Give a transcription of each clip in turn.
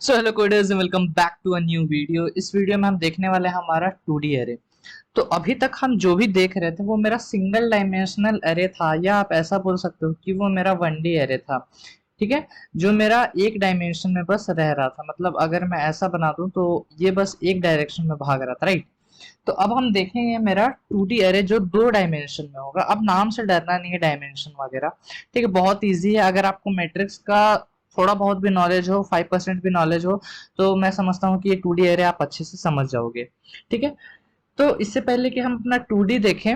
So hello coders, welcome back to a new video. इस video में हम देखने वाले हैं हमारा 2D एरे। तो अभी तक हम जो भी देख रहे थे वो मेरा सिंगल डायमेंशनल एरे था, या आप ऐसा बोल सकते हो कि वो मेरा 1D एरे था। ठीक है, जो मेरा एक डायमेंशन में बस रह रहा था। मतलब अगर मैं ऐसा बना दूं तो ये बस एक डायरेक्शन में भाग रहा था, राइट। तो अब हम देखेंगे मेरा 2D एरे जो दो डायमेंशन में होगा। अब नाम से डरना नहीं है, डायमेंशन वगैरह। ठीक है, बहुत इजी है। अगर आपको मैट्रिक्स का थोड़ा बहुत भी नॉलेज हो, 5% भी नॉलेज हो, तो मैं समझता हूँ कि ये 2D एरे आप अच्छे से समझ जाओगे। ठीक है, तो इससे पहले कि हम अपना 2D देखें,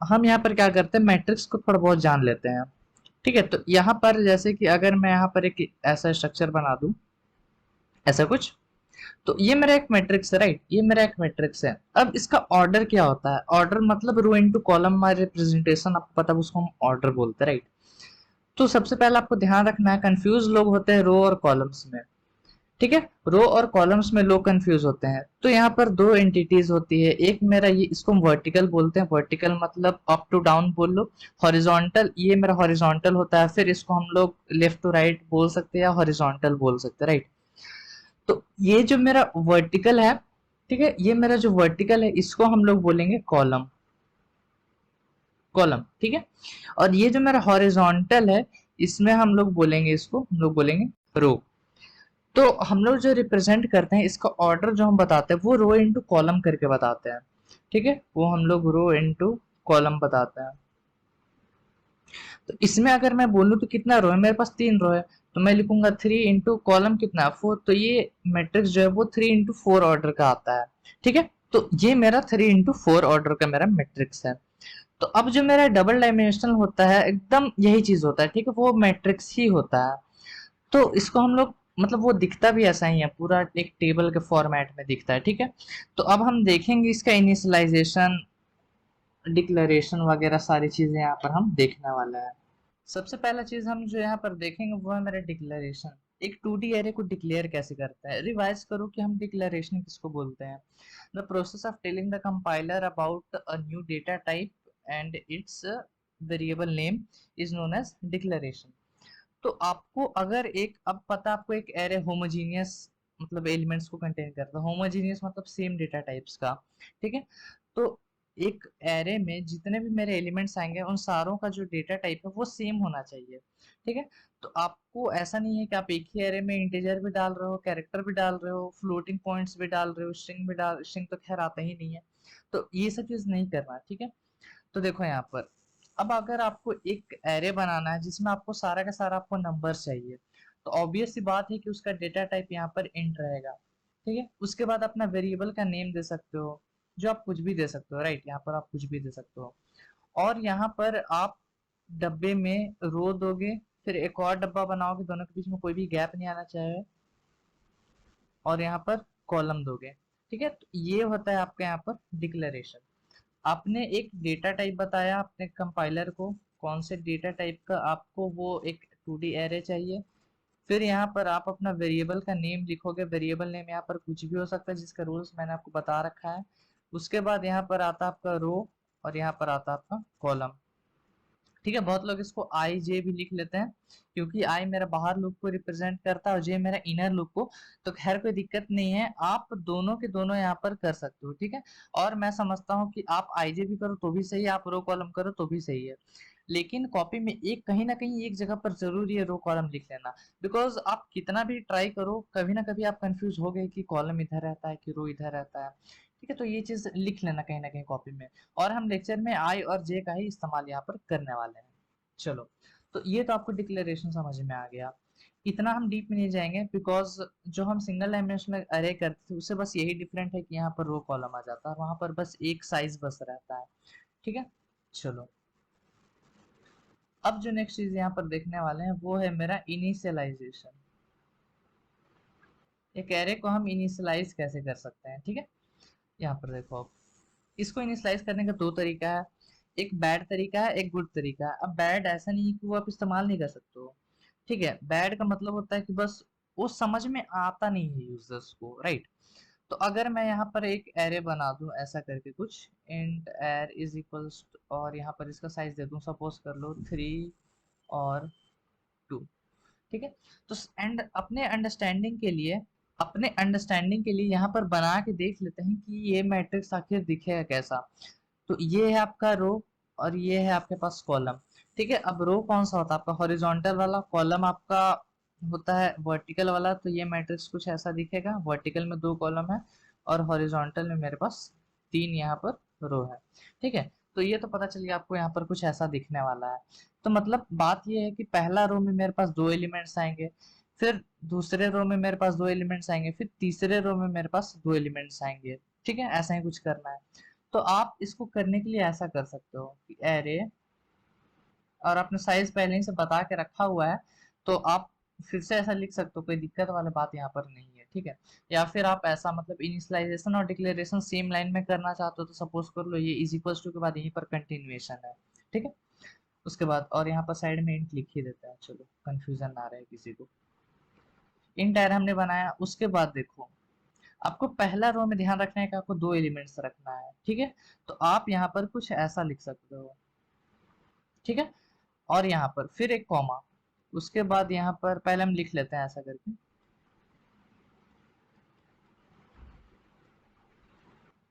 हम यहाँ पर क्या करते हैं, मैट्रिक्स को थोड़ा बहुत जान लेते हैं। ठीक है, तो यहाँ पर जैसे कि अगर मैं यहाँ पर एक ऐसा स्ट्रक्चर बना दूं, ऐसा कुछ, तो ये मेरा एक मैट्रिक्स है, राइट। ये मेरा एक मैट्रिक्स है। अब इसका ऑर्डर क्या होता है? ऑर्डर मतलब रो इनटू कॉलम हमारे रिप्रेजेंटेशन, आपको पता है, उसको हम ऑर्डर बोलते हैं, राइट। तो सबसे पहले आपको ध्यान रखना है, कंफ्यूज लोग होते हैं रो और कॉलम्स में। ठीक है, रो और कॉलम्स में लोग कंफ्यूज होते हैं। तो यहाँ पर दो एंटिटीज होती है। एक मेरा ये, इसको हम वर्टिकल बोलते हैं। वर्टिकल मतलब अप टू डाउन बोल लो। हॉरिजॉन्टल, ये मेरा हॉरिजॉन्टल होता है। फिर इसको हम लोग लेफ्ट टू राइट बोल सकते हैं या हॉरिजॉन्टल बोल सकते हैं, राइट। तो ये जो मेरा वर्टिकल है, ठीक है, ये मेरा जो वर्टिकल है इसको हम लोग बोलेंगे कॉलम। कॉलम, ठीक है। और ये जो मेरा हॉरिजॉन्टल है, इसमें हम लोग बोलेंगे, इसको हम लोग बोलेंगे रो। तो हम लोग जो रिप्रेजेंट करते हैं, इसका ऑर्डर जो हम बताते हैं वो रो इनटू कॉलम करके बताते हैं। ठीक है, वो हम लोग रो इनटू कॉलम बताते हैं। तो इसमें अगर मैं बोलूँ तो कितना रो है, मेरे पास 3 रो है, तो मैं लिखूंगा 3 इंटू कॉलम कितना है, 4। तो ये मैट्रिक्स जो है वो 3 इंटू 4 ऑर्डर का आता है। ठीक है, तो ये मेरा 3 इंटू 4 ऑर्डर का मेरा मैट्रिक्स है। तो अब जो मेरा डबल डायमेंशनल होता है, एकदम यही चीज होता है। ठीक है, वो मैट्रिक्स ही होता है। तो इसको हम लोग, मतलब वो दिखता भी ऐसा ही है, पूरा एक टेबल के फॉर्मेट में दिखता है। ठीक है, तो अब हम देखेंगे इसका इनिशियलाइजेशन, डिक्लेरेशन वगैरह सारी चीजें यहाँ पर हम देखने वाला है। सबसे पहला चीज हम जो यहाँ पर देखेंगे वो है मेरा डिक्लेरेशन। एक 2D एरे को डिक्लेयर कैसे करता है, रिवाइज करो कि हम डिक्लेरेशन किसको बोलते हैं। The process of telling the compiler about a new data type and its variable name is known as declaration. तो आपको अगर एक, अब पता आपको एक एरे होमोजीनियस मतलब एलिमेंट्स को कंटेन करता है। होमोजीनियस मतलब सेम डेटा टाइप्स का। ठीक है, तो एक एरे में जितने भी मेरे एलिमेंट्स आएंगे उन सारों का जो डेटा टाइप है वो सेम होना चाहिए। ठीक है, तो आपको ऐसा नहीं है कि आप एक ही एरे में इंटीजर भी डाल रहे हो, कैरेक्टर भी डाल रहे हो, फ्लोटिंग पॉइंट्स भी डाल रहे हो, स्ट्रिंग भी डाल, स्ट्रिंग तो खैर आता ही नहीं है। तो ये सब चीज नहीं करना। ठीक है, तो देखो यहाँ पर, अब अगर आपको एक एरे बनाना है जिसमें आपको सारा का सारा आपको नंबर चाहिए, तो ऑब्वियस सी बात है कि उसका डेटा टाइप यहाँ पर इंट रहेगा। ठीक है, उसके बाद अपना वेरिएबल का नेम दे सकते हो, जो आप कुछ भी दे सकते हो, राइट। यहाँ पर आप कुछ भी दे सकते हो। और यहाँ पर आप डब्बे में रो दोगे, फिर एक और डब्बा बनाओगे, दोनों के बीच में कोई भी गैप नहीं आना चाहिए, और यहाँ पर कॉलम दोगे। ठीक है, तो ये होता है आपका यहाँ पर डिक्लेरेशन। आपने एक डेटा टाइप बताया अपने कंपाइलर को, कौन से डेटा टाइप का आपको वो एक 2D एरे चाहिए। फिर यहाँ पर आप अपना वेरिएबल का नेम लिखोगे। वेरिएबल नेम यहाँ पर कुछ भी हो सकता है, जिसका रूल्स मैंने आपको बता रखा है। उसके बाद यहाँ पर आता है आपका रो, और यहाँ पर आता है आपका कॉलम। ठीक है, बहुत लोग इसको आई जे भी लिख लेते हैं, क्योंकि आई मेरा बाहर लूप को रिप्रेजेंट करता है और जे मेरा इनर लूप को। तो खैर कोई दिक्कत नहीं है, आप दोनों के दोनों यहाँ पर कर सकते हो। ठीक है, और मैं समझता हूँ कि आप आई जे भी करो तो भी सही है, आप रो कॉलम करो तो भी सही है। लेकिन कॉपी में एक कहीं ना कहीं एक जगह पर जरूरी है रो कॉलम लिख लेना। बिकॉज आप कितना भी ट्राई करो, कभी ना कभी आप कंफ्यूज हो गए कि कॉलम इधर रहता है कि रो इधर रहता है। ठीक है, तो ये चीज लिख लेना कहीं ना कहीं कॉपी में। और हम लेक्चर में आई और जे का ही इस्तेमाल यहाँ पर करने वाले हैं। चलो, तो ये तो आपको डिक्लेरेशन समझ में आ गया। इतना हम डीप में नहीं जाएंगे, बिकॉज जो हम सिंगल डायमेंशनल अरे करते थे उससे बस यही डिफरेंट है कि यहाँ पर रो कॉलम आ जाता है, वहां पर बस एक साइज बस रहता है। ठीक है, चलो, अब जो नेक्स्ट चीज यहाँ पर देखने वाले हैं वो है मेरा इनिशियलाइजेशन। एक एरे को हम इनिशियलाइज कैसे कर सकते हैं। ठीक है, यहाँ पर देखो, अब इसको इनिशियलाइज करने का दो तरीका है। एक बैड तरीका है, एक गुड तरीका है। अब बैड ऐसा नहीं है कि वो आप इस्तेमाल नहीं कर सकते हो। ठीक है, बैड का मतलब होता है कि बस वो समझ में आता नहीं है यूजर्स को, राइट। तो अगर मैं यहाँ पर एक एरे बना दूं ऐसा करके कुछ, इंट एर इज इक्वल्स, और यहाँ पर इसका साइज दे दूं, सपोज कर लो 3 और 2। ठीक है। तो एंड अपने अंडरस्टैंडिंग के लिए यहाँ पर बना के देख लेते हैं कि ये मैट्रिक्स आखिर दिखेगा कैसा। तो ये है आपका रो और ये है आपके पास कॉलम। ठीक है, अब रो कौन सा होता है आपका हॉरिजॉन्टल वाला, कॉलम आपका होता है वर्टिकल वाला। तो ये मैट्रिक्स कुछ ऐसा दिखेगा, वर्टिकल में 2 कॉलम है और हॉरिजॉन्टल में मेरे पास 3 यहाँ पर रो है। ठीक है, तो ये तो पता चल गया आपको यहाँ पर कुछ ऐसा दिखने वाला है। तो मतलब बात ये है कि पहला रो में मेरे पास 2 एलिमेंट्स आएंगे, फिर दूसरे रो में मेरे पास 2 एलिमेंट्स आएंगे, फिर तीसरे रो में मेरे पास 2 एलिमेंट्स आएंगे। ठीक है, ऐसा ही कुछ करना है। तो आप इसको करने के लिए ऐसा कर सकते हो कि एरे, और आपने साइज पहले ही से बता के रखा हुआ है, तो आप फिर से ऐसा लिख सकते हो, कोई दिक्कत वाली बात यहाँ पर नहीं है। ठीक है, या फिर आप ऐसा मतलब इनिशियलाइजेशन और डिक्लेरेशन सेम लाइन में करना चाहते हो तो सपोज कर लो ये इज इक्वल्स टू के बाद यहीं पर कंटिन्यूएशन है। ठीक है, उसके बाद और यहाँ पर साइड में इंट लिख ही देते हैं, चलो कंफ्यूजन ना रहे किसी को। इंट एरे हमने बनाया, उसके बाद देखो आपको पहला रो में ध्यान रखना है कि आपको 2 एलिमेंट्स रखना है। ठीक है, तो आप यहाँ पर कुछ ऐसा लिख सकते हो। ठीक है, और यहाँ पर फिर एक कॉमा, उसके बाद यहाँ पर पहले हम लिख लेते हैं ऐसा करके,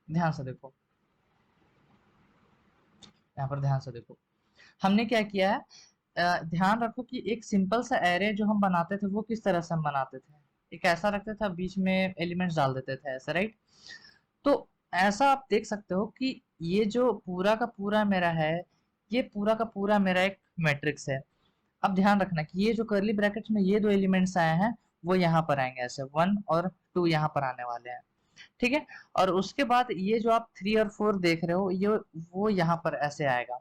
ध्यान से देखो, यहाँ पर ध्यान से देखो हमने क्या किया है। ध्यान रखो कि एक सिंपल सा एरे जो हम बनाते थे वो किस तरह से हम बनाते थे, एक ऐसा रखते थे, बीच में एलिमेंट्स डाल देते थे ऐसा, राइट। तो ऐसा आप देख सकते हो कि ये जो पूरा का पूरा मेरा है, ये पूरा का पूरा मेरा एक मैट्रिक्स है। अब ध्यान रखना कि ये जो कर्ली ब्रैकेट्स में ये 2 एलिमेंट्स आए हैं वो यहाँ पर आएंगे, ऐसे 1 और 2 यहाँ पर आने वाले हैं। ठीक है, और उसके बाद ये जो आप 3 और 4 देख रहे हो ये वो यहाँ पर ऐसे आएगा।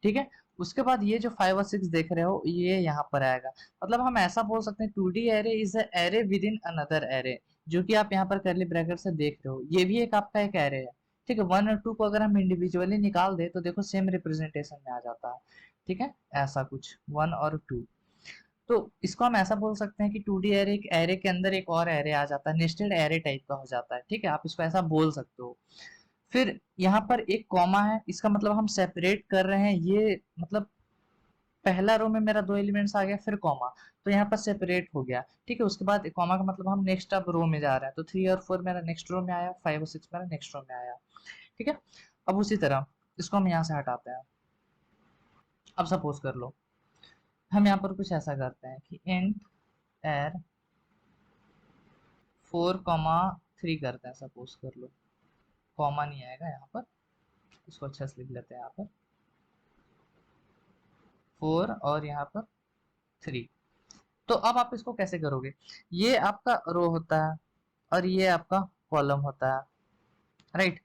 ठीक है, उसके बाद ये जो 5 और 6 देख रहे हो ये यहाँ पर आएगा। मतलब हम ऐसा बोल सकते हैं 2D array is a array with in another array, जो कि आप यहाँ पर कर्ली ब्रैकेट से देख रहे हो, ये भी एक आपका एक एरे है। ठीक है, 1 और 2 को अगर हम इंडिविजुअली निकाल दे तो देखो सेम रिप्रेजेंटेशन में आ जाता है। ठीक है, ऐसा कुछ 1 और 2। तो इसको हम ऐसा बोल सकते हैं कि 2D एरे, एक एरे के अंदर एक और एरे आ जाता है, नेस्टेड एरे टाइप का हो जाता है। ठीक है, आप इसको ऐसा बोल सकते हो। फिर यहाँ पर एक कॉमा है, इसका मतलब हम सेपरेट कर रहे हैं, ये मतलब पहला रो में मेरा 2 एलिमेंट्स आ गया, फिर कॉमा, तो यहाँ पर सेपरेट हो गया। ठीक है, उसके बाद कॉमा का मतलब हम नेक्स्ट अब रो में जा रहे हैं, तो 3 और 4 मेरा नेक्स्ट रो में आया, 5 और 6 मेरा नेक्स्ट रो में आया। ठीक है, अब उसी तरह इसको हम यहाँ से हटाते हैं। अब सपोज कर लो हम यहाँ पर कुछ ऐसा करते हैं कि इंट एर 4,3 करते हैं, सपोज कर लो, कॉमा नहीं आएगा यहाँ पर, इसको अच्छा से लिख लेते हैं यहाँ पर 4 और यहाँ पर 3। तो अब आप इसको कैसे करोगे, ये आपका रो होता है और ये आपका कॉलम होता है, राइट।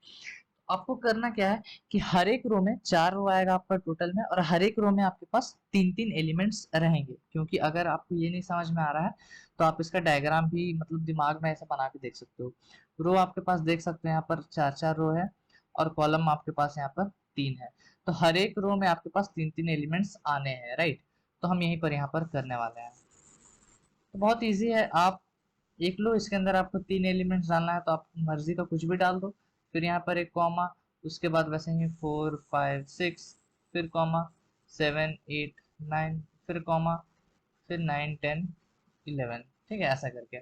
आपको करना क्या है कि हर एक रो में 4 रो आएगा आपका टोटल में, और हर एक रो में आपके पास 3-3 एलिमेंट्स रहेंगे। क्योंकि अगर आपको ये नहीं समझ में आ रहा है तो आप इसका डायग्राम भी मतलब दिमाग में ऐसा बना के देख सकते हो। रो आपके पास देख सकते हो यहाँ पर 4-4 रो है, और कॉलम आपके पास यहाँ पर 3 है। तो हर एक रो में आपके पास 3-3 एलिमेंट्स आने हैं, राइट। तो हम यहीं पर यहाँ पर करने वाले हैं। तो बहुत ईजी है, आप एक लो, इसके अंदर आपको 3 एलिमेंट्स डालना है तो आप मर्जी का कुछ भी डाल दो, फिर यहाँ पर एक कॉमा, उसके बाद वैसे ही 4 5 6, फिर कॉमा 7 8 9, फिर कॉमा, फिर 9 10 11। ठीक है, ऐसा करके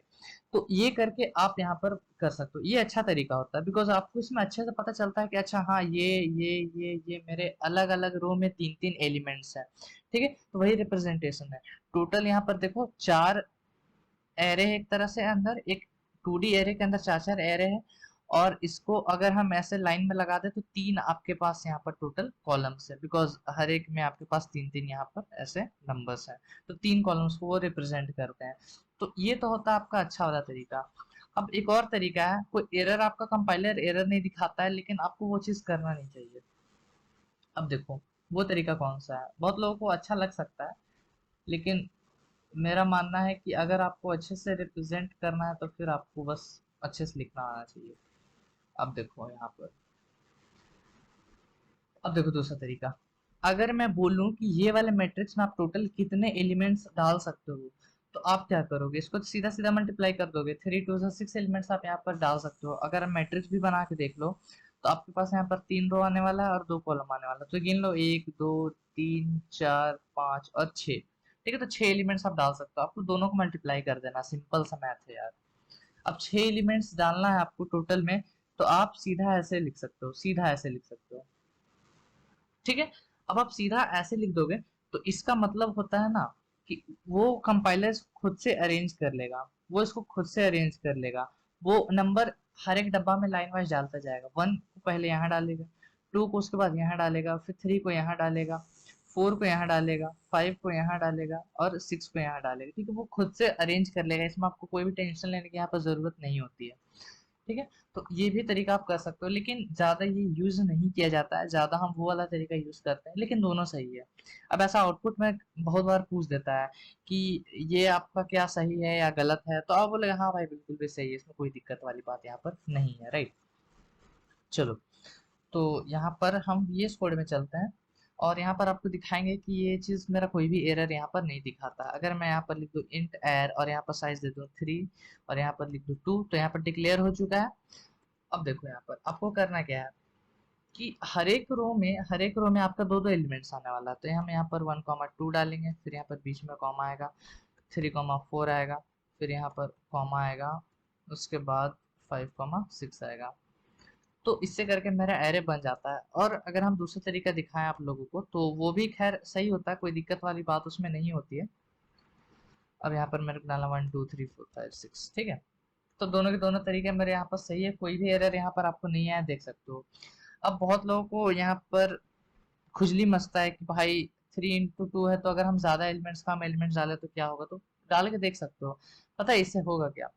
तो ये करके आप यहाँ पर कर सकते हो। ये अच्छा तरीका होता है बिकॉज आपको इसमें अच्छे से पता चलता है कि अच्छा हाँ ये मेरे अलग अलग रो में 3-3 एलिमेंट्स हैं। ठीक है, तो वही रिप्रेजेंटेशन है। टोटल यहाँ पर देखो 4 एरे है एक तरह से, अंदर एक 2D एरे के अंदर 4-4 एरे है, और इसको अगर हम ऐसे लाइन में लगा दे तो 3 आपके पास यहाँ पर टोटल कॉलम्स है, बिकॉज हर एक में आपके पास 3-3 यहाँ पर ऐसे नंबर्स हैं, तो 3 कॉलम्स को वो रिप्रेजेंट करते हैं। तो ये तो होता है आपका अच्छा वाला तरीका। अब एक और तरीका है, कोई एरर आपका कंपाइलर एरर नहीं दिखाता है लेकिन आपको वो चीज करना नहीं चाहिए। अब देखो वो तरीका कौन सा है, बहुत लोगों को अच्छा लग सकता है, लेकिन मेरा मानना है कि अगर आपको अच्छे से रिप्रेजेंट करना है तो फिर आपको बस अच्छे से लिखना आना चाहिए। अब देखो यहाँ पर, अब देखो दूसरा तरीका, अगर मैं बोलूं कि ये वाले मैट्रिक्स में आप टोटल कितने एलिमेंट्स डाल सकते हो, तो आप क्या करोगे, इसको सीधा सीधा मल्टीप्लाई कर दोगे, 3 2 6 एलिमेंट्स आप यहाँ पर डाल सकते हो। अगर हम मैट्रिक्स भी बना के देख लो तो आपके पास यहाँ पर 3 रो आने वाला है और 2 कॉलम आने वाला है, तो गिन लो 1 2 3 4 5 और 6। ठीक है, तो 6 एलिमेंट्स आप डाल सकते हो, आपको दोनों को मल्टीप्लाई कर देना, सिंपल सा मैथ है यार। अब 6 एलिमेंट्स डालना है आपको टोटल में, तो आप सीधा ऐसे लिख सकते हो, सीधा ऐसे लिख सकते हो, ठीक है। अब आप सीधा ऐसे लिख दोगे तो इसका मतलब होता है ना कि वो कंपाइलर खुद से अरेंज कर लेगा, वो इसको खुद से अरेंज कर लेगा, वो नंबर हर एक डब्बा में लाइन वाइज डालता जाएगा। 1 को पहले यहाँ डालेगा, 2 को उसके बाद यहाँ डालेगा, फिर 3 को यहाँ डालेगा, 4 को यहाँ डालेगा, 5 को यहाँ डालेगा और 6 को यहाँ डालेगा, ठीक है। वो खुद से अरेंज कर लेगा, इसमें आपको कोई भी टेंशन लेने की यहाँ पर जरूरत नहीं होती है, ठीक है। तो ये भी तरीका आप कर सकते हो, लेकिन ज्यादा ये यूज नहीं किया जाता है, ज्यादा हम वो वाला तरीका यूज करते हैं, लेकिन दोनों सही है। अब ऐसा आउटपुट में बहुत बार पूछ देता है कि ये आपका क्या सही है या गलत है, तो आप बोले हाँ भाई बिल्कुल भी सही है, इसमें कोई दिक्कत वाली बात यहाँ पर नहीं है, राइट। चलो, तो यहाँ पर हम VS कोड में चलते हैं और यहाँ पर आपको दिखाएंगे कि ये चीज़ मेरा कोई भी एरर यहाँ पर नहीं दिखाता। अगर मैं यहाँ पर लिख दूँ इंट एर और यहाँ पर साइज दे दूँ 3 और यहाँ पर लिख दूँ 2, तो यहाँ पर डिक्लेयर हो चुका है। अब देखो यहाँ पर आपको करना क्या है कि हर एक रो में आपका दो दो एलिमेंट्स आने वाला है, तो हम यहाँ पर 1,2 डालेंगे, फिर यहाँ पर बीच में कॉमा आएगा, 3,4 आएगा, फिर यहाँ पर कॉमा आएगा, उसके बाद 5,6 आएगा। तो इससे करके मेरा एरे बन जाता है। और अगर हम दूसरा तरीका दिखाएं आप लोगों को तो वो भी खैर सही होता है, कोई दिक्कत वाली बात उसमें नहीं होती है। अब यहाँ पर मेरे को डालना 1 2 3 4 5 6, ठीक है। तो दोनों के दोनों तरीके मेरे यहाँ पर सही है, कोई भी एरर यहाँ पर आपको नहीं आया, देख सकते हो। अब बहुत लोगों को यहाँ पर खुजली मचता है कि भाई 3 into 2 है, तो अगर हम ज्यादा एलिमेंट्स कम एलिमेंट्स डाले तो क्या होगा, तो डाल के देख सकते हो। पता है इससे होगा क्या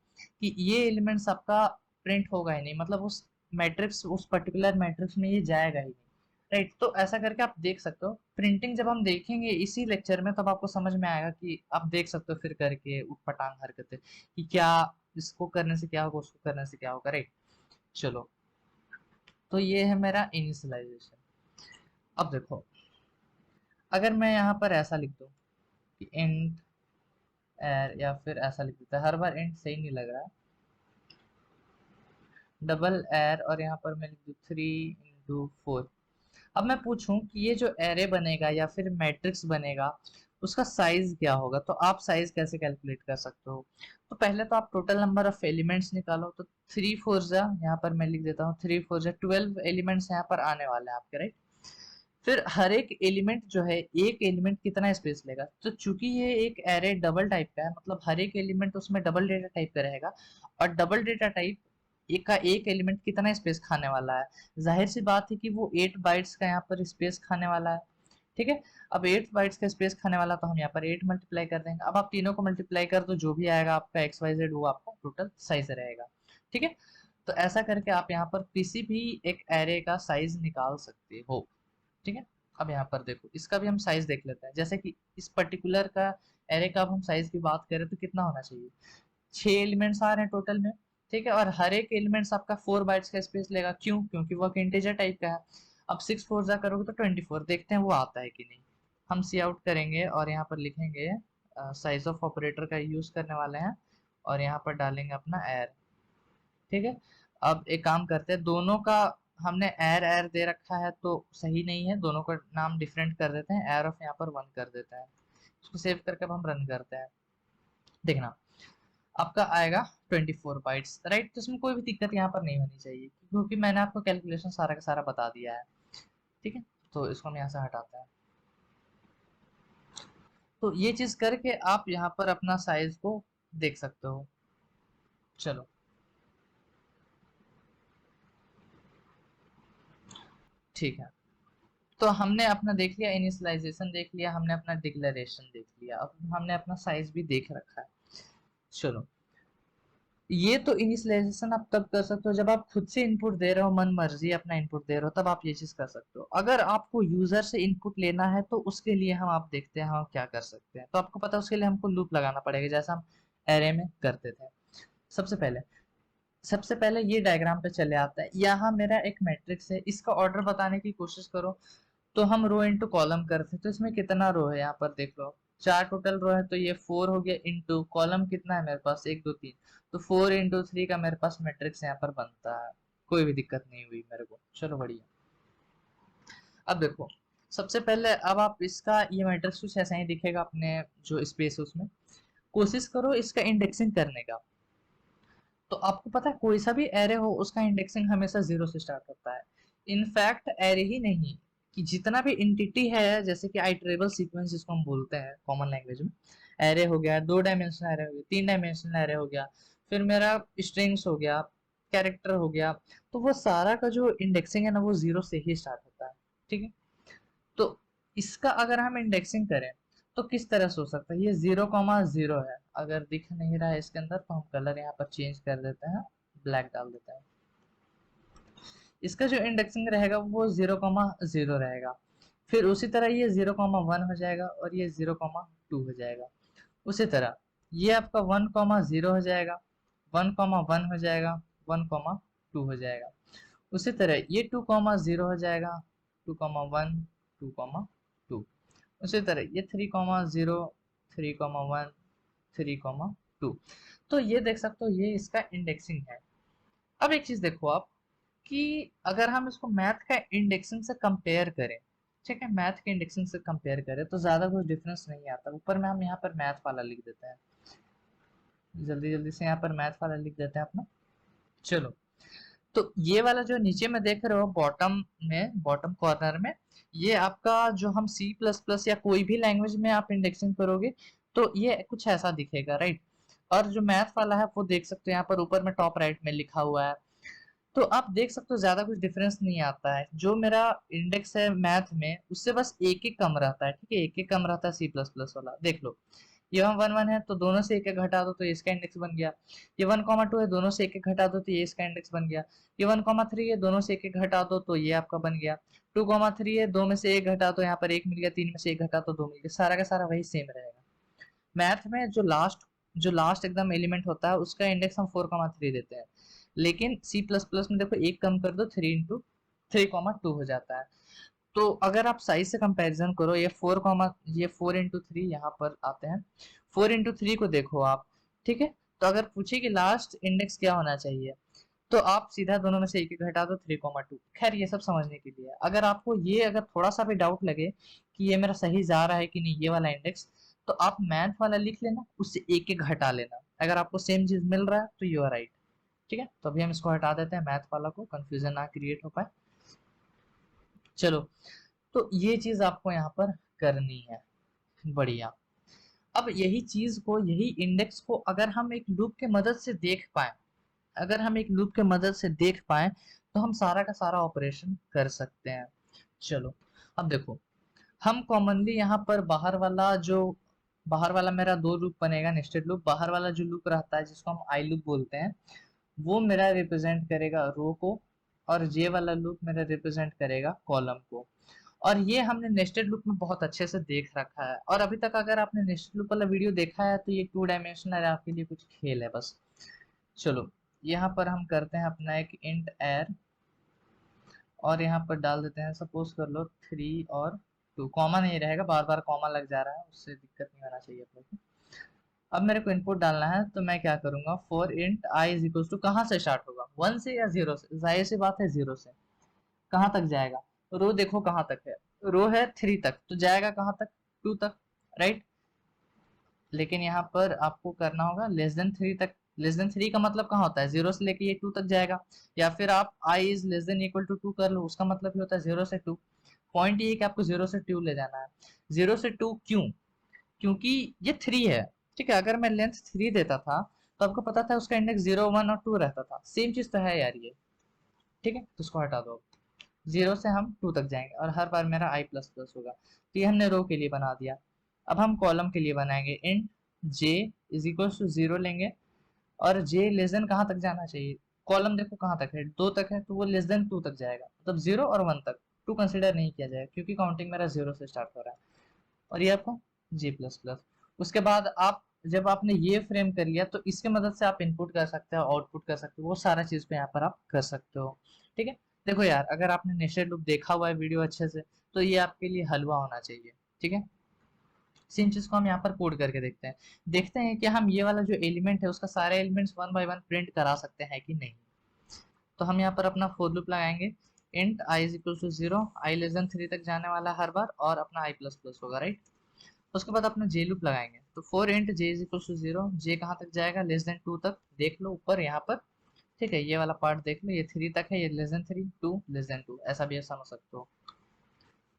कि ये एलिमेंट्स आपका प्रिंट होगा ही नहीं, मतलब उस मैट्रिक्स, उस पर्टिकुलर मैट्रिक्स में ये जाएगा ही नहीं, राइट। तो ऐसा करके आप देख सकते हो। प्रिंटिंग जब हम देखेंगे इसी लेक्चर में तब आपको समझ में आएगा कि आप देख सकते हो फिर करके उठपटांग हरकतें कि क्या इसको करने से क्या होगा, उसको करने से क्या होगा, राइट। चलो, तो ये है मेरा इनिशियलाइजेशन। अब देखो, अगर मैं यहाँ पर ऐसा लिख दूँ कि इंट एर, या फिर ऐसा लिख देता है, हर बार इंट सही नहीं लग रहा है, डबल एर और यहाँ पर मैं लिख दूँ 3 into 4। अब मैं पूछूं कि ये जो एरे बनेगा या फिर मैट्रिक्स बनेगा उसका साइज क्या होगा, तो आप साइज कैसे कैलकुलेट कर सकते हो। तो पहले तो आप टोटल नंबर ऑफ एलिमेंट्स निकालो, तो 3 4 जा, यहाँ पर मैं लिख देता हूँ 3 4 जा 12 एलिमेंट्स यहाँ पर आने वाले हैं आपके, राइट। फिर हर एक एलिमेंट जो है, एक एलिमेंट कितना स्पेस लेगा, तो चूंकि ये एक एरे डबल टाइप का है, मतलब हर एक एलिमेंट उसमें डबल डेटा टाइप का रहेगा, और डबल डेटा टाइप एक का एक एलिमेंट कितना स्पेस खाने वाला है, जाहिर सी बात है कि वो 8 बाइट्स का यहाँ पर स्पेस खाने वाला है, ठीक है। अब 8 बाइट्स का स्पेस खाने वाला, तो हम यहाँ पर 8 मल्टीप्लाई कर देंगे। अब आप तीनों को मल्टीप्लाई कर दो, जो भी आएगा आपका XYZ वो आपका टोटल साइज रहेगा, ठीक है। तो ऐसा करके आप यहाँ पर किसी भी एक एरे का साइज निकाल सकते हो, ठीक है। अब यहाँ पर देखो, इसका भी हम साइज देख लेते हैं, जैसे कि इस पर्टिकुलर का एरे का अब हम साइज की बात करें तो कितना होना चाहिए, 6 एलिमेंट्स आ रहे हैं टोटल में, ठीक है। और हर एक एलिमेंट्स आपका 4 बाइट्स का स्पेस लेगा, क्यों, क्योंकि वो इंटीजर टाइप का है। अब 6 4 जा करोगे तो 24, देखते हैं वो आता है कि नहीं। हम सी आउट करेंगे और यहाँ पर लिखेंगे साइज ऑफ ऑपरेटर का यूज करने वाले हैं, और यहाँ पर डालेंगे अपना एर, ठीक है। अब एक काम करते हैं, दोनों का हमने एर एर दे रखा है तो सही नहीं है, दोनों का नाम डिफरेंट कर देते हैं, एर ऑफ यहाँ पर 1 कर देते हैं। इसको सेव करके अब हम रन करते हैं, देखना आपका आएगा 24 बाइट्स, राइट। तो इसमें कोई भी दिक्कत यहाँ पर नहीं होनी चाहिए, क्योंकि मैंने आपको कैलकुलेशन सारा का सारा बता दिया है, ठीक है। तो इसको हम यहाँ से हटाते हैं। तो ये चीज करके आप यहाँ पर अपना साइज को देख सकते हो। चलो, ठीक है। तो हमने अपना देख लिया, इनिशियलाइजेशन देख लिया, हमने अपना डिक्लेरेशन देख लिया, अब हमने अपना साइज भी देख रखा है। चलो, ये तो इनिशियलाइजेशन आप तब कर सकते हो जब आप खुद से इनपुट दे रहे हो, मन मर्जी अपना इनपुट दे रहे हो, तब आप ये चीज कर सकते हो। अगर आपको यूजर से इनपुट लेना है तो उसके लिए हम आप देखते हैं हम क्या कर सकते हैं। तो आपको पता है उसके लिए हमको लूप लगाना पड़ेगा, जैसा हम एरे में करते थे। सबसे पहले सबसे पहले ये डायग्राम पे चले आता है, यहाँ मेरा एक मैट्रिक्स है, इसका ऑर्डर बताने की कोशिश करो, तो हम रो इनटू कॉलम करते, तो इसमें कितना रो है यहाँ पर देख लो, 4 टोटल रो है, तो ये 4 हो गया, इनटू कॉलम कितना है मेरे पास 1 2 3, तो 4 into 3 का मेरे पास मैट्रिक्स यहाँ पर बनता है। कोई भी दिक्कत नहीं हुई मेरे को, चलो बढ़िया। अब देखो, सबसे पहले अब आप इसका ये मैट्रिक्स कुछ ऐसा ही दिखेगा अपने जो स्पेस है उसमें। कोशिश करो इसका इंडेक्सिंग करने का। तो आपको पता है कोई सा भी एरे हो उसका इंडेक्सिंग हमेशा 0 से स्टार्ट होता है। इनफैक्ट एरे ही नहीं, कि जितना भी इंटिटी है, जैसे कि आइटरेबल सीक्वेंस जिसको हम बोलते हैं कॉमन लैंग्वेज में, एरे हो गया, 2 डायमेंशनल एरे हो गया, 3 डायमेंशनल एरे हो गया, फिर मेरा स्ट्रिंग्स हो गया, कैरेक्टर हो गया, तो वो सारा का जो इंडेक्सिंग है ना वो 0 से ही स्टार्ट होता है। ठीक है, तो इसका अगर हम इंडेक्सिंग करें तो किस तरह से हो सकता है। ये 0,0 है, अगर दिख नहीं रहा है इसके अंदर तो हम कलर यहाँ पर चेंज कर देते हैं, ब्लैक डाल देते हैं। इसका जो इंडेक्सिंग रहेगा वो 0,0 रहेगा। फिर उसी तरह ये 0,1 हो जाएगा और ये 0,2 हो जाएगा। उसी तरह ये आपका 1,0 हो जाएगा, 1,1 हो जाएगा, 1,2 हो जाएगा। उसी तरह ये 2,0 हो जाएगा, 2,1, 2,2। उसी तरह ये 3,0, 3,1, 3,2। तो ये देख सकते हो ये इसका इंडेक्सिंग है। अब एक चीज देखो आप, कि अगर हम इसको मैथ का इंडेक्सिंग से कंपेयर करें, ठीक है, मैथ के इंडेक्सिंग से कंपेयर करें तो ज्यादा कुछ डिफरेंस नहीं आता। ऊपर में हम यहाँ पर मैथ वाला लिख देते हैं, जल्दी जल्दी से यहाँ पर मैथ वाला लिख देते हैं अपना। चलो, तो ये वाला जो नीचे में देख रहे हो बॉटम में, बॉटम कॉर्नर में, ये आपका जो हम सी प्लस प्लस या कोई भी लैंग्वेज में आप इंडेक्सिंग करोगे तो ये कुछ ऐसा दिखेगा, राइट। और जो मैथ वाला है वो देख सकते हो यहाँ पर ऊपर में टॉप राइट में लिखा हुआ है। तो आप देख सकते हो ज्यादा कुछ डिफरेंस नहीं आता है। जो मेरा इंडेक्स है मैथ में उससे बस एक एक कम रहता है, ठीक है, एक एक कम रहता है सी प्लस प्लस वाला। देख लो, ये 1,1 है तो दोनों से एक एक घटा दो तो इसका इंडेक्स बन गया। ये 1,2 है, दोनों से एक एक घटा दो तो ये इसका इंडेक्स बन गया। ये 1,3 है, दोनों से एक एक घटा दो तो ये आपका बन गया। 2,3 है, दो में से एक घटा दो यहाँ पर एक मिल गया, 3 में से एक घटा तो दो मिल गया। सारा का सारा वही सेम रहेगा। मैथ में जो लास्ट एकदम एलिमेंट होता है उसका इंडेक्स हम 4,3 देते हैं, लेकिन सी प्लस प्लस में देखो एक कम कर दो, 3 इंटू 3,2 हो जाता है। तो अगर आप साइज से कंपैरिजन करो, ये 4 इंटू 3 यहाँ पर आते हैं, 4 इंटू 3 को देखो आप, ठीक है। तो अगर पूछे कि लास्ट इंडेक्स क्या होना चाहिए तो आप सीधा दोनों में से एक एक घटा दो, 3,2। खैर ये सब समझने के लिए, अगर आपको ये अगर थोड़ा सा भी डाउट लगे कि ये मेरा सही जा रहा है कि नहीं ये वाला इंडेक्स, तो आप मैथ वाला लिख लेना, उससे एक एक घटा लेना। अगर आपको सेम चीज मिल रहा है तो यू आर राइट। ठीक है, तो अभी हम इसको हटा देते हैं मैथ वाला को, कंफ्यूजन ना क्रिएट हो पाए। चलो, तो ये चीज आपको यहाँ पर करनी है, बढ़िया। अब यही चीज को, यही इंडेक्स को अगर हम एक लूप के मदद से देख पाए, अगर हम एक लूप के मदद से देख पाए तो हम सारा का सारा ऑपरेशन कर सकते हैं। चलो, अब देखो, हम कॉमनली यहाँ पर बाहर वाला मेरा दो लूप बनेगा, नेस्टेड लूप। बाहर वाला जो लूप रहता है जिसको हम आई लूप बोलते हैं, वो मेरा रिप्रेजेंट करेगा रो को, और जे वाला लूप मेरा रिप्रेजेंट करेगा कॉलम को। और ये हमने नेस्टेड लूप में बहुत अच्छे से देख रखा है। और अभी तक अगर आपने नेस्टेड लूप वाला वीडियो देखा है तो ये 2 डायमेंशनल आपके लिए कुछ खेल है बस। चलो, यहाँ पर हम करते हैं अपना एक इंट एर, और यहाँ पर डाल देते हैं, सपोज कर लो 3 और 2। कॉमा नहीं रहेगा, बार बार कॉमा लग जा रहा है, उससे दिक्कत नहीं होना चाहिए अपने को। अब मेरे को इनपुट डालना है तो मैं क्या करूंगा, for int I is equal to, कहाँ से स्टार्ट होगा, 1 से या 0 से? जाहिर सी बात है 0 से। कहाँ तक जाएगा, रो देखो कहाँ तक है, रो है 3 तक, तो जाएगा कहाँ तक, 2 तक, राइट। लेकिन यहाँ पर आपको करना होगा लेस देन 3 तक। लेस देन 3 का मतलब कहाँ होता है, 0 से लेके ये 2 तक जाएगा। या फिर आप i is less than equal to 2 कर लो, उसका मतलब ये होता है 0 से 2। पॉइंट ये है कि आपको 0 से 2 ले जाना है। 0 से 2 क्यों? क्योंकि ये 3 है, ठीक है। अगर मैं लेंथ 3 देता था तो आपको पता था उसका इंडेक्स 0, 1 और 2 रहता था, सेम चीज तो है यार ये। ठीक है, तो उसको हटा दो। 0 से हम 2 तक जाएंगे और हर बार मेरा i प्लस प्लस होगा। तो ये हमने रो के लिए बना दिया। अब हम कॉलम के लिए बनाएंगे, int j is equal to 0 लेंगे, और j लेस देन कहाँ तक जाना चाहिए, कॉलम देखो कहाँ तक है, 2 तक है, तो वो लेस देन 2 तक जाएगा, मतलब 0 और 1 तक। 2 कंसिडर नहीं किया जाएगा क्योंकि काउंटिंग मेरा 0 से स्टार्ट हो रहा है। और ये आपका j प्लस प्लस। उसके बाद आप जब आपने ये फ्रेम कर लिया तो इसके मदद से आप इनपुट कर सकते हो, आउटपुट कर सकते हो, वो सारा चीज पे यहाँ पर आप कर सकते हो। ठीक है, देखो यार, अगर आपने नेस्टेड लूप देखा हुआ है वीडियो अच्छे से तो ये आपके लिए हलवा होना चाहिए। ठीक है, सेम चीज को हम यहाँ पर कोड करके देखते हैं कि हम ये वाला जो एलिमेंट है उसका सारे एलिमेंट्स 1 बाय 1 प्रिंट करा सकते हैं कि नहीं। तो हम यहाँ पर अपना फॉर लूप लगाएंगे, int I is equal to 0, I less than 3 तक जाने वाला हर बार, और अपना आई प्लस प्लस होगा, राइट। उसके बाद अपना जे लूप लगाएंगे, तो for int J is equal to 0, J कहाँ तक जाएगा, लेस देन 2 तक, देख लो ऊपर यहाँ पर, ठीक है, ये वाला पार्ट देख लो, ये 3 तक है, ये लेस देन 3, 2 लेस देन 2, ऐसा भी समझ सकते हो,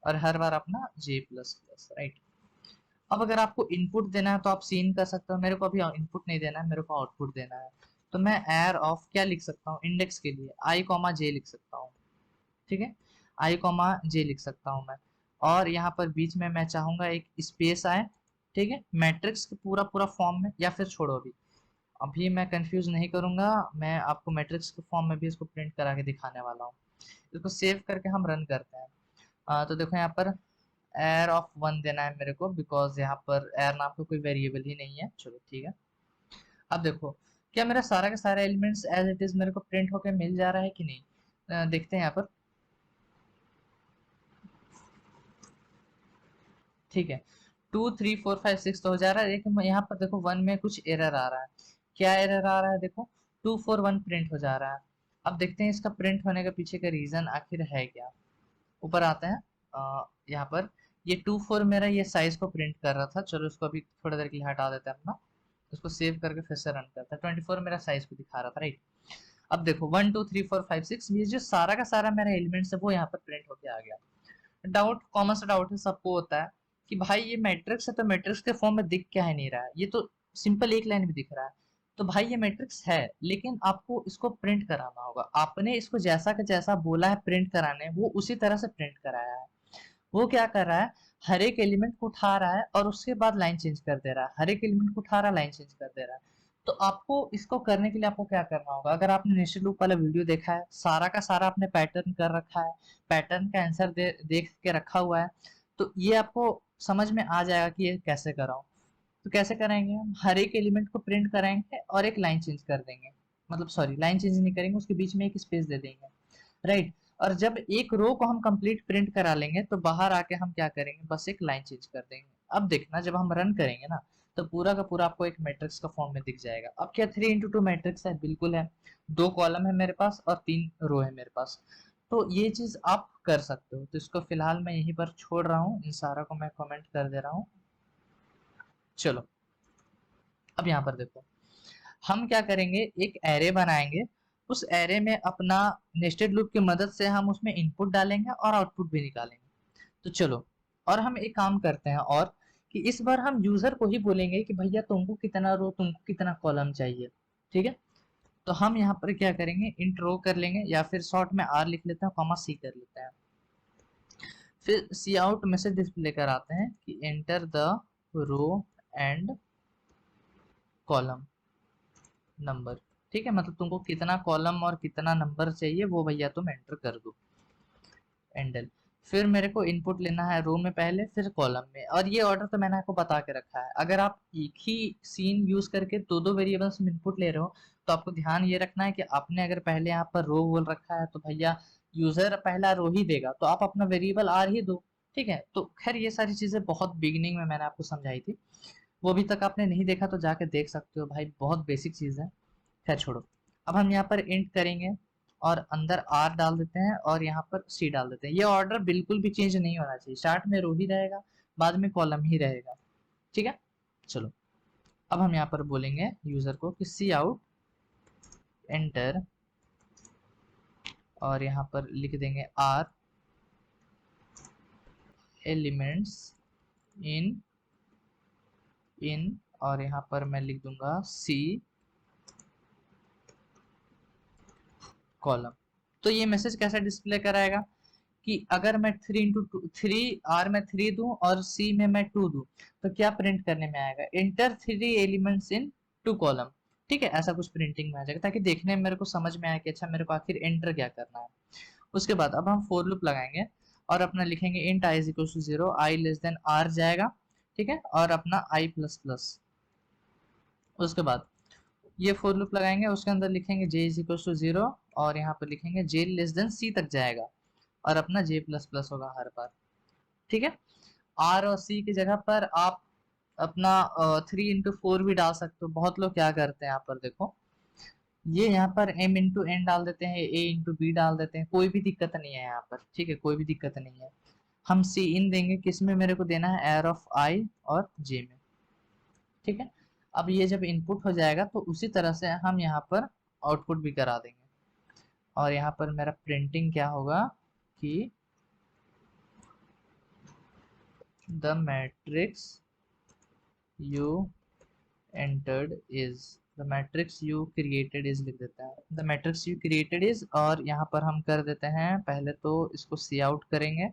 और हर बार अपना जे प्लस प्लस, राइट। अब अगर आपको इनपुट देना है तो आप सीन कर सकते हो, मेरे को अभी इनपुट नहीं देना है, मेरे को आउटपुट देना है, तो मैं एर ऑफ क्या लिख सकता हूँ, इंडेक्स के लिए आई कॉमा जे लिख सकता हूँ, ठीक है, आई कॉमा जे लिख सकता हूँ मैं, और यहाँ पर बीच में मैं चाहूंगा एक स्पेस आए, ठीक है, मैट्रिक्स के पूरा पूरा फॉर्म में, या फिर छोड़ो अभी अभी मैं कंफ्यूज नहीं करूंगा, मैं आपको मैट्रिक्स के फॉर्म में भी इसको प्रिंट करा के दिखाने वाला हूँ। इसको सेव करके हम रन करते हैं। तो देखो यहाँ पर एर ऑफ 1 देना है मेरे को, बिकॉज यहाँ पर एर नाम का कोई वेरिएबल ही नहीं है, चलो ठीक है। अब देखो क्या मेरा सारा का सारा एलिमेंट्स एज इट इज मेरे को प्रिंट होके मिल जा रहा है कि नहीं, देखते हैं यहाँ पर, ठीक है, 2 3 4 5 6 तो हो जा रहा है, लेकिन यहाँ पर देखो 1 में कुछ एरर आ रहा है, क्या एरर आ रहा है, देखो 2 4 1 प्रिंट हो जा रहा है। अब देखते हैं इसका प्रिंट होने के पीछे का रीजन आखिर है क्या। ऊपर आते हैं, यहाँ पर ये 2 4 मेरा ये साइज को प्रिंट कर रहा था, चलो इसको अभी थोड़ी देर के लिए हटा देते हैं अपना, इसको सेव करके फिर से रन करते हैं, 24 मेरा साइज को दिखा रहा था, राइट। अब देखो 1 2 3 4 5 6 ये जो सारा का सारा मेरा एलिमेंट्स है वो यहाँ पर प्रिंट होके आ गया। डाउट, कॉमन सा डाउट है सबको होता है कि भाई ये मैट्रिक्स है तो मैट्रिक्स के फॉर्म में दिख क्या है नहीं रहा है, ये तो सिंपल एक लाइन में दिख रहा है, तो भाई ये मैट्रिक्स है, लेकिन आपको इसको प्रिंट कराना होगा, आपने इसको जैसा का जैसा बोला है प्रिंट कराने, वो उसी तरह से प्रिंट कराया है। वो क्या कर रहा है, हर एक एलिमेंट को उठा रहा है और उसके बाद लाइन चेंज कर दे रहा है, हर एक एलिमेंट को उठा रहा है, लाइन चेंज कर दे रहा है। तो आपको इसको करने के लिए आपको क्या करना होगा, अगर आपने नेस्टेड लूप वाला वीडियो देखा है, सारा का सारा आपने पैटर्न कर रखा है, पैटर्न का आंसर देख के रखा हुआ है, तो ये आपको समझ में आ जाएगा कि ये कैसे कराऊं। तो कैसे कराएंगे, हम हर एक एलिमेंट को प्रिंट कराएंगे और एक लाइन चेंज कर देंगे, मतलब सॉरी लाइन चेंज नहीं करेंगे, उसके बीच में एक स्पेस दे देंगे, राइट। और जब एक रो को हम कंप्लीट प्रिंट करा लेंगे तो बाहर आके हम क्या करेंगे, बस एक लाइन चेंज कर देंगे। अब देखना जब हम रन करेंगे ना, तो पूरा का पूरा आपको एक मैट्रिक्स का फॉर्म में दिख जाएगा। अब क्या 3 into 2 मैट्रिक्स है, बिल्कुल है, 2 कॉलम है मेरे पास और 3 रो है मेरे पास, तो ये चीज आप कर सकते हो। तो इसको फिलहाल मैं यहीं पर छोड़ रहा हूँ, इन सारा को मैं कमेंट कर दे रहा हूँ। चलो अब यहाँ पर देखो, हम क्या करेंगे, एक एरे बनाएंगे, उस एरे में अपना नेस्टेड लूप की मदद से हम उसमें इनपुट डालेंगे और आउटपुट भी निकालेंगे। तो चलो, और हम एक काम करते हैं, और कि इस बार हम यूजर को ही बोलेंगे कि भैया तुमको कितना रो, तुमको कितना कॉलम चाहिए, ठीक है। तो हम यहाँ पर क्या करेंगे, इंट रो कर लेंगे, या फिर शॉर्ट में आर लिख लेते हैं, कॉमा सी कर लेते हैं। फिर सी आउट मैसेज डिस्प्ले कर आते हैं कि enter the row and column number, ठीक है, मतलब तुमको कितना कॉलम और कितना नंबर चाहिए वो भैया तुम एंटर कर दो, एंडल। फिर मेरे को इनपुट लेना है रो में पहले, फिर कॉलम में, और ये ऑर्डर तो मैंने आपको बता के रखा है। अगर आप एक ही सीन यूज करके दो दो वेरिएबल्स में इनपुट ले रहे हो, तो आपको ध्यान ये रखना है कि आपने अगर पहले यहाँ पर रो बोल रखा है तो भैया यूजर पहला रो ही देगा, तो आप अपना वेरिएबल आर ही दो, ठीक है। तो खैर ये सारी चीजें बहुत बिगिनिंग में मैंने आपको समझाई थी, वो अभी तक आपने नहीं देखा तो जाके देख सकते हो भाई, बहुत बेसिक चीज है। खैर छोड़ो, अब हम यहाँ पर इंट करेंगे और अंदर आर डाल देते हैं और यहाँ पर सी डाल देते हैं। ये ऑर्डर बिल्कुल भी चेंज नहीं होना चाहिए, स्टार्ट में रो ही रहेगा, बाद में कॉलम ही रहेगा, ठीक है। चलो अब हम यहाँ पर बोलेंगे यूजर को कि सी आउट एंटर, और यहाँ पर लिख देंगे आर एलिमेंट्स इन इन, और यहाँ पर मैं लिख दूंगा सी कॉलम। तो ये मैसेज कैसा डिस्प्ले कराएगा कि अगर मैं 3 में 3 दूं और सी में मैं 2 दूं, तो क्या प्रिंट करने में आएगा, इंटर 3 एलिमेंट्स इन 2 कॉलम, ठीक है, ऐसा कुछ प्रिंटिंग में आ जाएगा, ताकि देखने में मेरे को समझ में आए कि अच्छा मेरे को आखिर एंटर क्या करना है। उसके बाद अब हम फोर लूप लगाएंगे और अपना लिखेंगे int I is equal to 0, I less than R जाएगा, ठीक है, और अपना आई प्लस प्लस। उसके बाद ये फोर लूप लगाएंगे, उसके अंदर लिखेंगे जे इज इक्वल टू 0, और यहाँ पर लिखेंगे जे लेस देन सी तक जाएगा, और अपना जे प्लस प्लस होगा हर बार, ठीक है। आर और सी की जगह पर आप अपना 3 into 4 भी डाल सकते हो। बहुत लोग क्या करते हैं यहाँ पर देखो, ये यहाँ पर m इंटू एन डाल देते हैं, a इंटू बी डाल देते हैं, कोई भी दिक्कत नहीं है यहाँ पर, ठीक है, कोई भी दिक्कत नहीं है। हम सी इन देंगे, किस में मेरे को देना है, एयर ऑफ आई और जे में, ठीक है। अब ये जब इनपुट हो जाएगा तो उसी तरह से हम यहाँ पर आउटपुट भी करा देंगे। और यहाँ पर मेरा प्रिंटिंग क्या होगा कि the matrix you entered is, the matrix you created is लिख देता है, the matrix you created is. और यहाँ पर हम कर देते हैं, पहले तो इसको सी आउट करेंगे।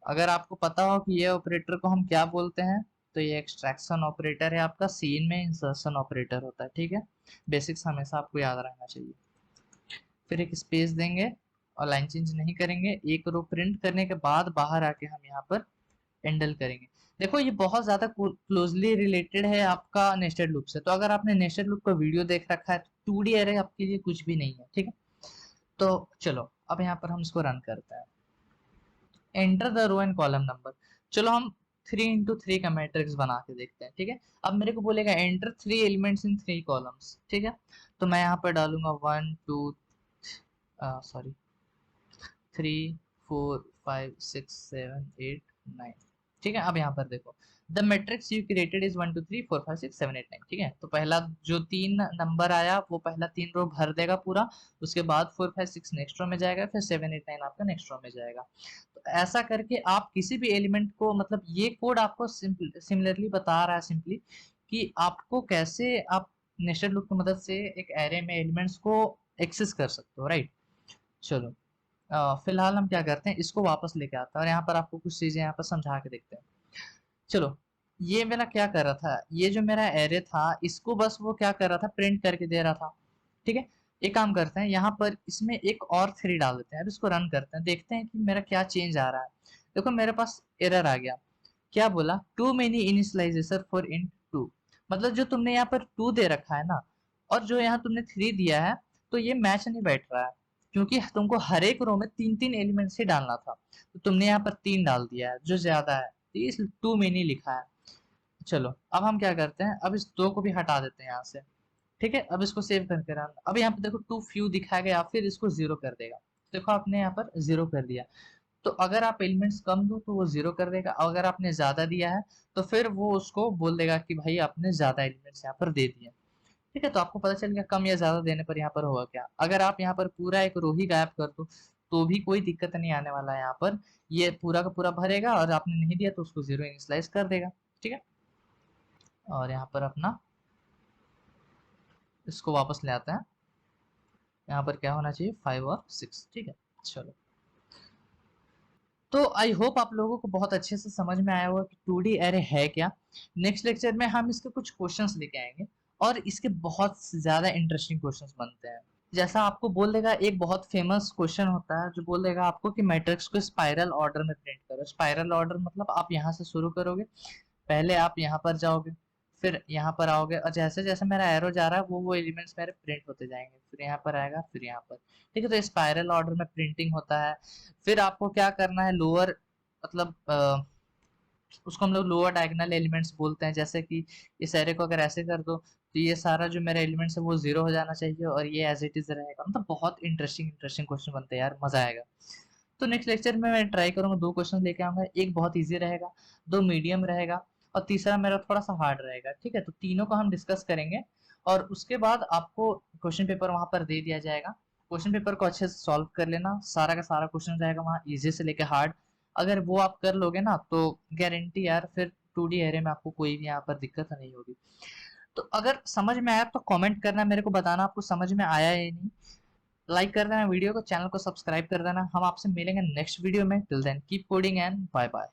अगर आपको पता हो कि ये ऑपरेटर को हम क्या बोलते हैं, तो ये एक्सट्रैक्शन ऑपरेटर है आपका, सीन में इंसर्शन ऑपरेटर होता है, ठीक है। बेसिक्स हमेशा आपको याद रहना चाहिए। फिर एक स्पेस देंगे और लाइन चेंज नहीं करेंगे। एक रो प्रिंट करने के बाद बाहर आके हम यहाँ पर हैंडल करेंगे। देखो ये बहुत ज्यादा क्लोजली रिलेटेड है आपका नेस्टेड लूप से, तो अगर आपने नेस्टेड लूप का वीडियो देख रखा है तो 2D एरे आपके लिए कुछ भी नहीं है, ठीक है। तो चलो अब यहाँ पर हम इसको रन करते हैं। Enter the row and column number. चलो हम 3x3 का मैट्रिक्स बना के देखते हैं, ठीक है। अब मेरे को बोलेगा एंटर 3 एलिमेंट्स इन 3 कॉलम्स, ठीक है। तो मैं यहाँ पर डालूंगा 1 2 सॉरी 3 4 5 6 7 8 9, ठीक है। अब यहाँ पर देखो, the matrix you created is 1 2 3 4 5 6 7 8 9, ठीक है। तो पहला जो 3 नंबर आया वो पहला 3 रो भर देगा पूरा, उसके बाद 4 5 6 नेक्स्ट रो में जाएगा, फिर 7 8 9 आपका नेक्स्ट रो में जाएगा। तो ऐसा करके आप किसी भी एलिमेंट को, मतलब ये कोड आपको सिमिलरली बता रहा है सिंपली कि आपको कैसे आप नेस्टेड लूप की मदद से एक एरे में एलिमेंट्स को एक्सेस कर सकते हो, राइट। चलो फिलहाल हम क्या करते हैं, इसको वापस लेके आते हैं और यहाँ पर आपको कुछ चीजें यहाँ पर समझा के देखते हैं। चलो ये मेरा क्या कर रहा था, ये जो मेरा एरे था इसको बस वो क्या कर रहा था, प्रिंट करके दे रहा था, ठीक है। एक काम करते हैं, यहाँ पर इसमें एक और 3 डाल देते हैं। अब इसको रन करते हैं, देखते हैं कि मेरा क्या चेंज आ रहा है। देखो मेरे पास एरर आ गया, क्या बोला, too many initialization for int 2। मतलब जो तुमने यहाँ पर 2 दे रखा है ना, और जो यहाँ तुमने 3 दिया है, तो ये मैच नहीं बैठ रहा है, क्योंकि तुमको हर एक रो में 3 3 एलिमेंट्स ही डालना था, तो तुमने यहाँ पर 3 डाल दिया है जो ज्यादा है, तो इस 2 मेनी लिखा है। चलो अब हम क्या करते हैं, अब इस 2 को भी हटा देते हैं यहाँ से, ठीक है। अब इसको सेव करके रन, अब यहाँ पे देखो टू फ्यू दिखाया गया, फिर इसको 0 कर देगा। देखो आपने यहाँ पर 0 कर दिया, तो अगर आप एलिमेंट्स कम दो तो वो 0 कर देगा, अगर आपने ज्यादा दिया है तो फिर वो उसको बोल देगा कि भाई आपने ज्यादा एलिमेंट्स यहाँ पर दे दिए, ठीक है। तो आपको पता चल गया कम या ज्यादा देने पर यहाँ पर होगा क्या। अगर आप यहाँ पर पूरा एक रो ही गायब कर दो तो भी कोई दिक्कत नहीं आने वाला है, यहाँ पर ये पूरा का पूरा भरेगा, और आपने नहीं दिया तो उसको 0 इनिशियलाइज कर देगा, ठीक है। और यहाँ पर अपना इसको वापस ले आते हैं, यहाँ पर क्या होना चाहिए, 5 और 6, ठीक है। चलो तो आई होप आप लोगों को बहुत अच्छे से समझ में आया होगा कि 2D एरे है क्या। नेक्स्ट लेक्चर में हम इसके कुछ क्वेश्चंस लेके आएंगे, और इसके बहुत ज्यादा इंटरेस्टिंग क्वेश्चंस बनते हैं। जैसा आपको बोल देगा, एक बहुत फेमस क्वेश्चन होता है जो बोल देगा आपको कि मैट्रिक्स को स्पाइरल ऑर्डर में प्रिंट करो। स्पाइरल ऑर्डर मतलब आप यहाँ से शुरू करोगे, पहले आप यहाँ पर जाओगे, फिर यहाँ पर आओगे, और जैसे जैसे मेरा एरो जा रहा है वो एलिमेंट्स मेरे प्रिंट होते जाएंगे, फिर यहाँ पर आएगा, फिर यहाँ पर, ठीक है। तो स्पाइरल ऑर्डर में प्रिंटिंग होता है। फिर आपको क्या करना है, लोअर मतलब उसको हम लोग लोअर डायगोनल एलिमेंट्स बोलते हैं। जैसे कि इस एरे को अगर ऐसे कर दो तो ये सारा जो मेरा एलिमेंट्स है वो 0 हो जाना चाहिए, और ये एज इट इज रहेगा। मतलब बहुत इंटरेस्टिंग इंटरेस्टिंग क्वेश्चन बनते हैं यार, मजा आएगा। तो नेक्स्ट लेक्चर में मैं ट्राई करूंगा 2 क्वेश्चन लेके आऊंगा, एक बहुत इजी रहेगा, 2 मीडियम रहेगा, और तीसरा मेरा थोड़ा सा हार्ड रहेगा, ठीक है। तो तीनों को हम डिस्कस करेंगे, और उसके बाद आपको क्वेश्चन पेपर वहां पर दे दिया जाएगा। क्वेश्चन पेपर को अच्छे से सॉल्व कर लेना, सारा का सारा क्वेश्चन रहेगा वहाँ, इजी से लेके हार्ड। अगर वो आप कर लोगे ना तो गारंटी यार, फिर 2D एरे में आपको कोई भी यहाँ पर दिक्कत नहीं होगी। तो अगर समझ में आया तो कमेंट करना, मेरे को बताना आपको समझ में आया या नहीं। लाइक कर देना वीडियो को, चैनल को सब्सक्राइब कर देना। हम आपसे मिलेंगे नेक्स्ट वीडियो में। Till then keep coding and bye bye.